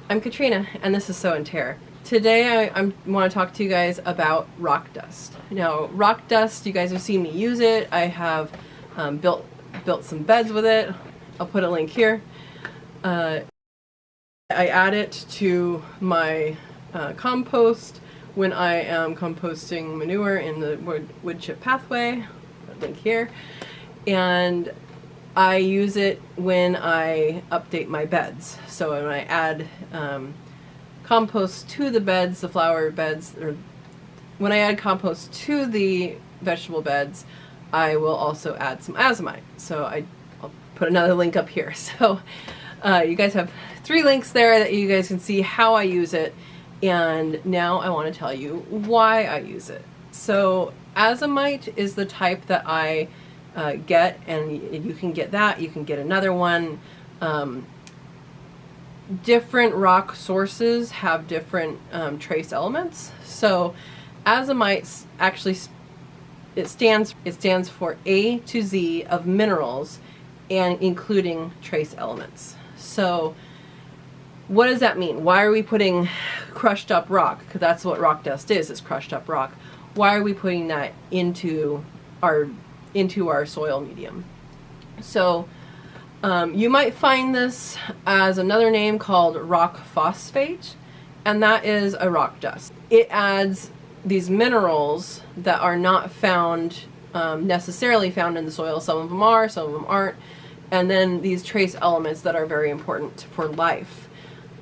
I'm Katrina, and this is So in Tare. Today I want to talk to you guys about rock dust. Now, rock dust, you guys have seen me use it. I have built some beds with it. I'll put a link here. I add it to my compost when I am composting manure in the wood chip pathway. Link here. And I use it when I update my beds. So when I add compost to the beds, the flower beds, or when I add compost to the vegetable beds, I will also add some azomite. So I'll put another link up here. So you guys have 3 links there that you guys can see how I use it. And now I want to tell you why I use it. So azomite is the type that I get, and you can get that, you can get another one. Different rock sources have different trace elements. So azomite actually it stands for A to Z of minerals, and including trace elements. So what does that mean? Why are we putting crushed up rock? Because that's what rock dust is. It's crushed up rock. Why are we putting that into our soil medium? So you might find this as another name called rock phosphate, and that is a rock dust. It adds these minerals that are not found necessarily found in the soil. Some of them are, some of them aren't, and then these trace elements that are very important for life.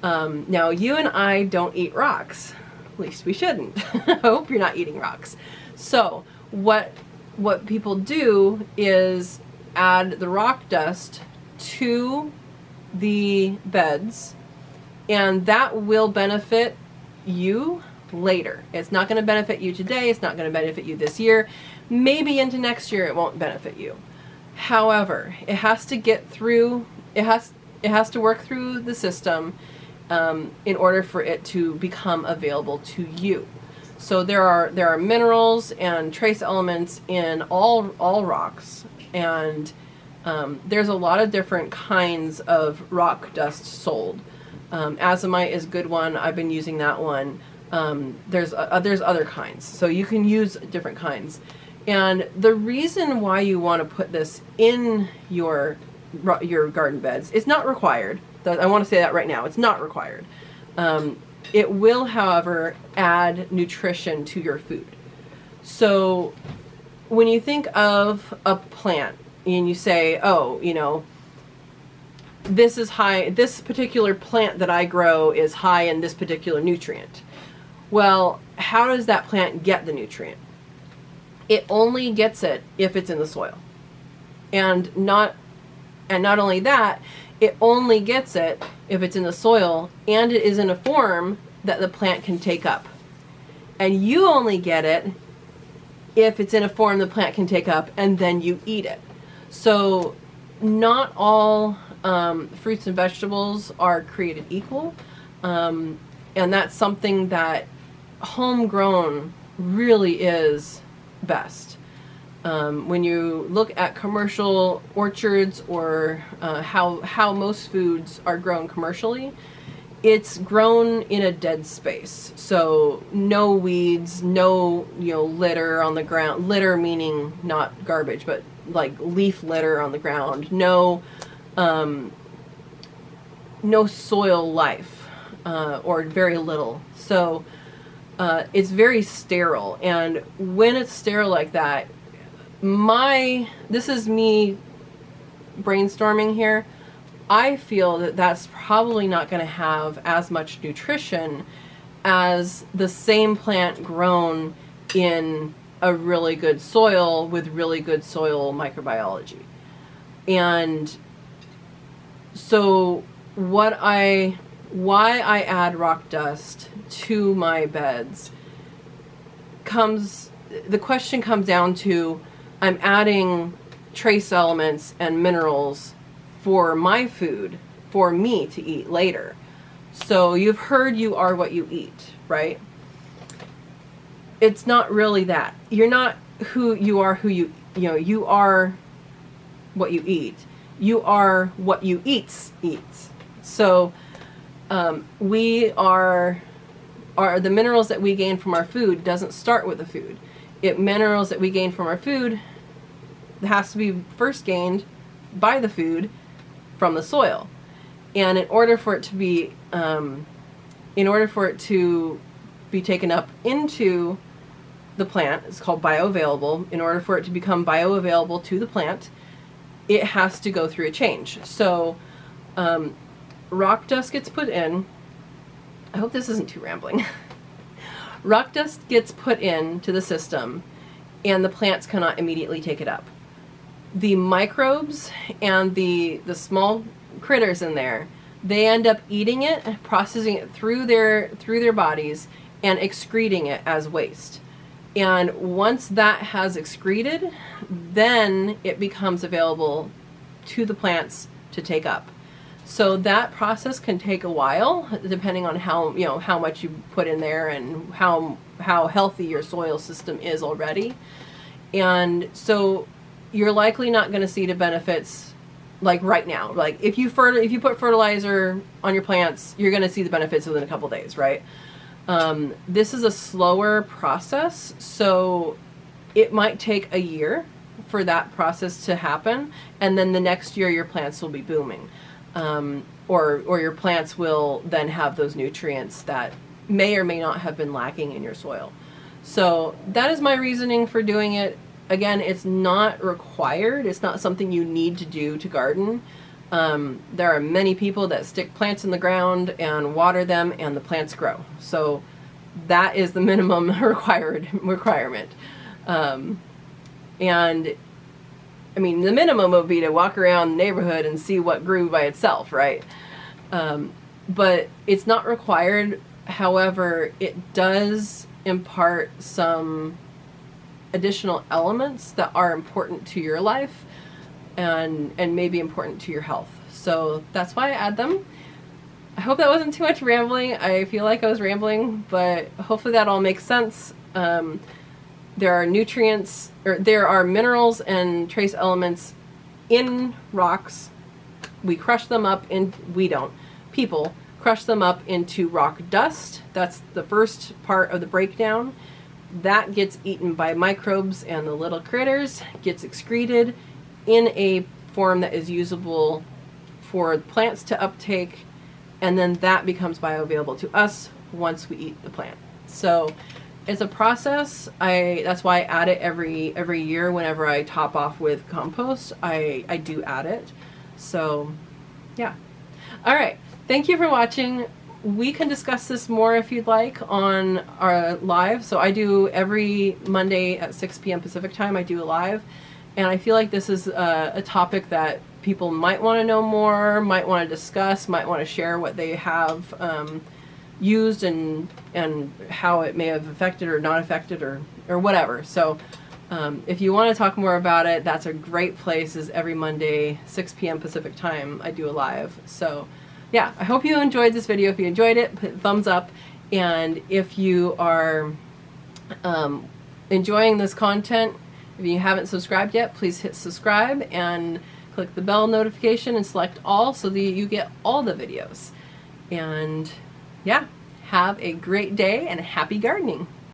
Now, you and I don't eat rocks. At least we shouldn't. I hope you're not eating rocks. So what people do is add the rock dust to the beds, and that will benefit you later. It's not going to benefit you today. It's not going to benefit you this year. Maybe into next year it won't benefit you. However, it has to get through, it has to work through the system in order for it to become available to you. So there are minerals and trace elements in all rocks, and there's a lot of different kinds of rock dust sold. Azomite is a good one. I've been using that one. There's other kinds, so you can use different kinds. And the reason why you want to put this in your garden beds, it's not required. I want to say that right now. It's not required. It will, however, add nutrition to your food. So when you think of a plant and you say, oh, you know, this is high, this particular plant that I grow is high in this particular nutrient. Well, how does that plant get the nutrient? It only gets it if it's in the soil. And not only that, it only gets it if it's in the soil and it is in a form that the plant can take up. And you only get it if it's in a form the plant can take up, and then you eat it. So not all fruits and vegetables are created equal. And that's something that homegrown really is best. When you look at commercial orchards, or how most foods are grown commercially, it's grown in a dead space. So no weeds, no litter on the ground. Litter meaning not garbage, but like leaf litter on the ground. No soil life, or very little. So it's very sterile, and when it's sterile like that, this is me brainstorming here, I feel that that's probably not going to have as much nutrition as the same plant grown in a really good soil with really good soil microbiology. And so why I add rock dust to my beds the question comes down to, I'm adding trace elements and minerals for my food, for me to eat later. So you've heard you are what you eat, right? It's not really that. You're not who you are, you are what you eat. You are what you eats. So The minerals that we gain from our food doesn't start with the food. Minerals that we gain from our food has to be first gained by the food from the soil. And in order for it to be taken up into the plant, it's called bioavailable. In order for it to become bioavailable to the plant, it has to go through a change. So rock dust gets put in. I hope this isn't too rambling. Rock dust gets put into the system and the plants cannot immediately take it up. The microbes and the small critters in there, they end up eating it, processing it through their bodies and excreting it as waste. And once that has excreted, then it becomes available to the plants to take up. So that process can take a while, depending on how much you put in there and how healthy your soil system is already. And so you're likely not going to see the benefits like right now. Like if you put fertilizer on your plants, you're going to see the benefits within a couple days, right? This is a slower process, so it might take a year for that process to happen, and then the next year your plants will be booming. Or your plants will then have those nutrients that may or may not have been lacking in your soil. So that is my reasoning for doing it. Again, it's not required. It's not something you need to do to garden. There are many people that stick plants in the ground and water them and the plants grow. So that is the minimum requirement. And I mean, the minimum would be to walk around the neighborhood and see what grew by itself, right? But it's not required. However, it does impart some additional elements that are important to your life and maybe important to your health. So that's why I add them. I hope that wasn't too much rambling. I feel like I was rambling, but hopefully that all makes sense. There are nutrients, or there are minerals and trace elements in rocks. We crush them up people crush them up into rock dust. That's the first part of the breakdown. That gets eaten by microbes and the little critters, gets excreted in a form that is usable for plants to uptake, and then that becomes bioavailable to us once we eat the plant. So it's a process. That's why I add it every year. Whenever I top off with compost, I do add it. So yeah. All right. Thank you for watching. We can discuss this more if you'd like on our live. So I do every Monday at 6 p.m. Pacific time, I do a live. And I feel like this is a topic that people might want to know more, might want to discuss, might want to share what they have used and how it may have affected or not affected or whatever. So if you want to talk more about it, that's a great place. Is every Monday, 6 p.m. Pacific time, I do a live. So yeah, I hope you enjoyed this video. If you enjoyed it, put a thumbs up. And if you are enjoying this content, if you haven't subscribed yet, please hit subscribe and click the bell notification and select all so that you get all the videos. And yeah, have a great day and happy gardening.